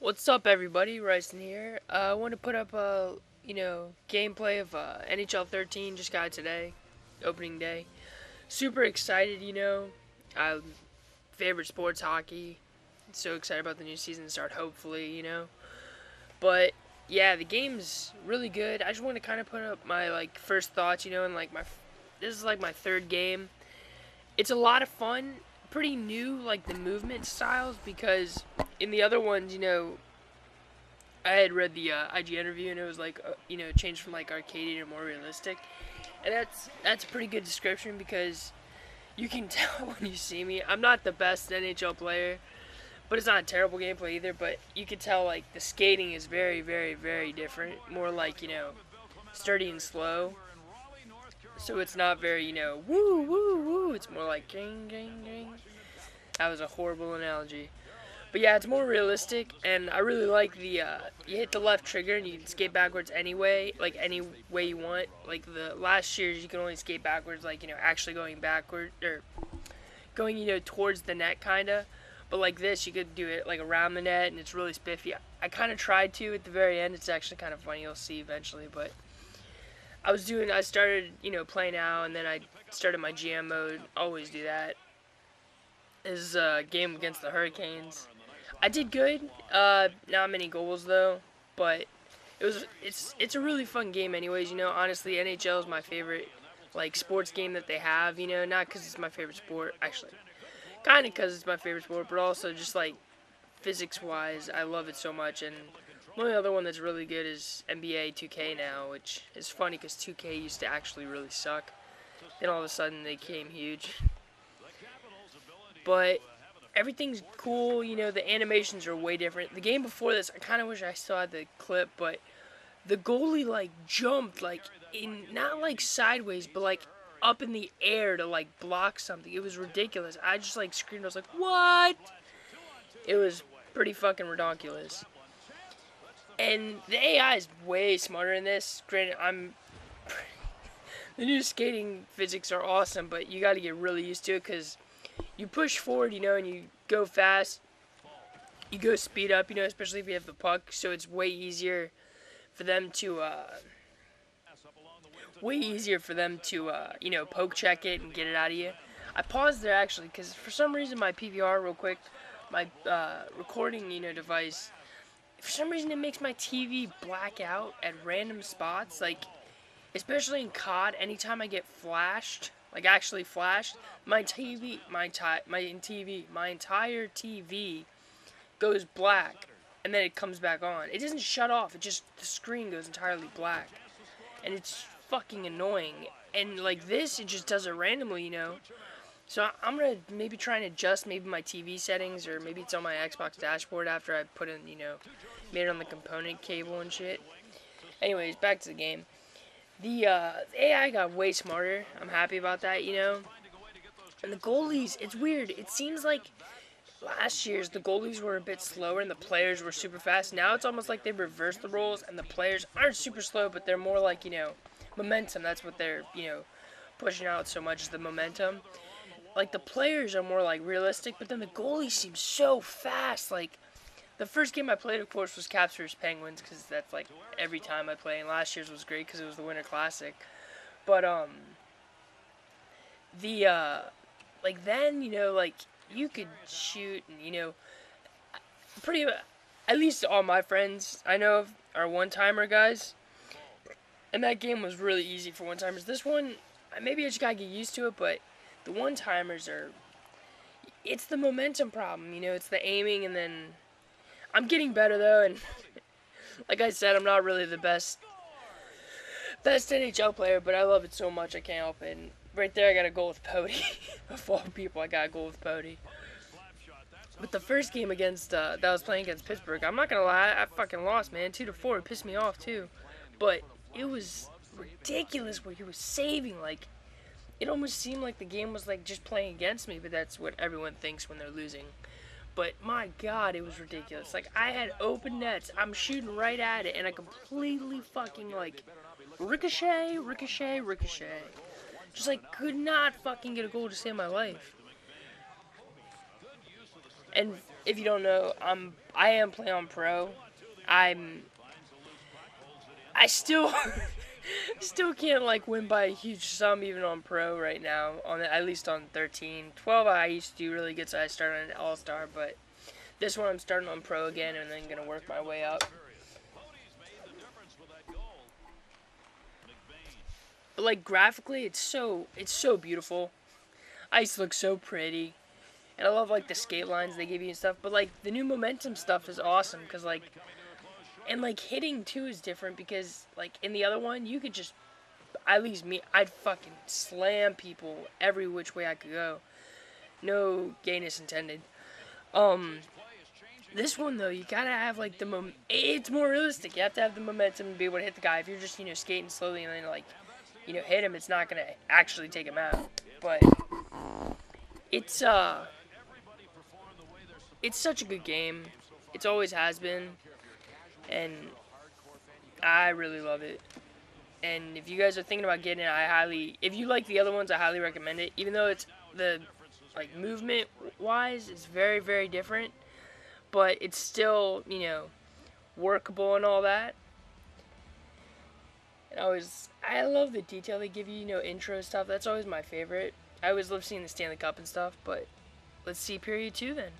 What's up, everybody? Ryson here. I want to put up a gameplay of NHL 13. Just got it today, opening day. Super excited, I favorite sports hockey. So excited about the new season to start. Hopefully. But yeah, the game's really good. I just want to kind of put up my first thoughts, and this is like my third game. It's a lot of fun. Pretty new, like the movement styles, because in the other ones, I had read the IG interview and it was like changed from like arcade to more realistic, and that's a pretty good description because you can tell when you see me. I'm not the best NHL player, but it's not a terrible gameplay either. But you can tell like the skating is very very very different, more like sturdy and slow. So it's not very woo woo woo. It's more like ding ding ding. That was a horrible analogy. But yeah, it's more realistic, and I really like the you hit the left trigger and you can skate backwards anyway, like any way you want. Like the last years, you can only skate backwards, like actually going backward or going towards the net, kinda. But like this, you could do it like around the net, and it's really spiffy. I kind of tried to at the very end. It's actually kind of funny. You'll see eventually, but I started playing out, and then I started my GM mode. Always do that. This is a game against the Hurricanes. I did good. Not many goals though, but it's a really fun game anyways. Honestly, NHL is my favorite like sports game that they have. Not because it's my favorite sport, actually, kind of because it's my favorite sport, but also just like physics wise, I love it so much. And the only other one that's really good is NBA 2K now, which is funny because 2K used to actually really suck. Then all of a sudden they came huge. But everything's cool. The animations are way different. The game before this, I kind of wish I still had the clip, but the goalie like jumped like in not like sideways, but like up in the air to like block something. It was ridiculous. I just like screamed. I was like, "What?" It was pretty fucking ridiculous. And the AI is way smarter in this. Granted, the new skating physics are awesome, but you got to get really used to it because you push forward, and you go fast. You go speed up, especially if you have the puck. So it's for them to, poke check it and get it out of you. I paused there actually because for some reason my PVR real quick, my recording, device. For some reason it makes my TV black out at random spots, like especially in COD. Anytime I get flashed, like actually flashed, my entire TV goes black, and then it comes back on. It doesn't shut off. It just the screen goes entirely black, and it's fucking annoying. And like this, it just does it randomly. So I'm gonna maybe try and adjust maybe my TV settings, or maybe it's on my Xbox dashboard after I put in made it on the component cable and shit. Anyways, back to the game. The AI got way smarter. I'm happy about that. And the goalies, it's weird. It seems like last year's the goalies were a bit slower and the players were super fast. Now it's almost like they reversed the roles and the players aren't super slow, but they're more like, momentum. That's what they're, pushing out so much is the momentum. Like the players are more like realistic, but then the goalies seem so fast. Like the first game I played, of course, was Caps vs Penguins because that's like every time I play. And last year's was great because it was the Winter Classic. But the like then like you could shoot and pretty at least all my friends I know of are one-timer guys, and that game was really easy for one-timers. This one maybe I just gotta get used to it, but the one-timers it's the momentum problem. It's the aiming, and then I'm getting better though, and like I said, I'm not really the best NHL player, but I love it so much I can't help it. And right there, I got a goal with Pody. Of all people, I got a goal with Pody. But the first game that I was playing against Pittsburgh, I'm not gonna lie, I fucking lost, man. 2-4, it pissed me off too. But it was ridiculous what he was saving. Like, it almost seemed like the game was like just playing against me, but that's what everyone thinks when they're losing. But my God, it was ridiculous. Like, I had open nets. I'm shooting right at it, and I completely fucking like ricochet. Just like could not fucking get a goal to save my life. And if you don't know, I am playing on pro. I'm I still still can't like win by a huge sum even on pro right now. On at least on 13, 12 I used to do really good, so I started on all star. But this one I'm starting on pro again, and then gonna work my way up. But like graphically, it's so beautiful. Ice looks so pretty. And I love like the skate lines they give you and stuff. But like the new momentum stuff is awesome because like and like hitting too is different because like in the other one you could just at least me I'd fucking slam people every which way I could go. No gayness intended. Um, this one though you gotta have like it's more realistic. You have to have the momentum to be able to hit the guy. If you're just skating slowly and then like hit him, it's not gonna actually take him out. But it's it's such a good game. It's always has been, and I really love it. And if you guys are thinking about getting it, if you like the other ones, I highly recommend it. Even though it's the like movement wise, it's very very different, but it's still workable and all that. And I love the detail they give you, intro stuff. That's always my favorite. I always love seeing the Stanley Cup and stuff. But let's see period 2 then.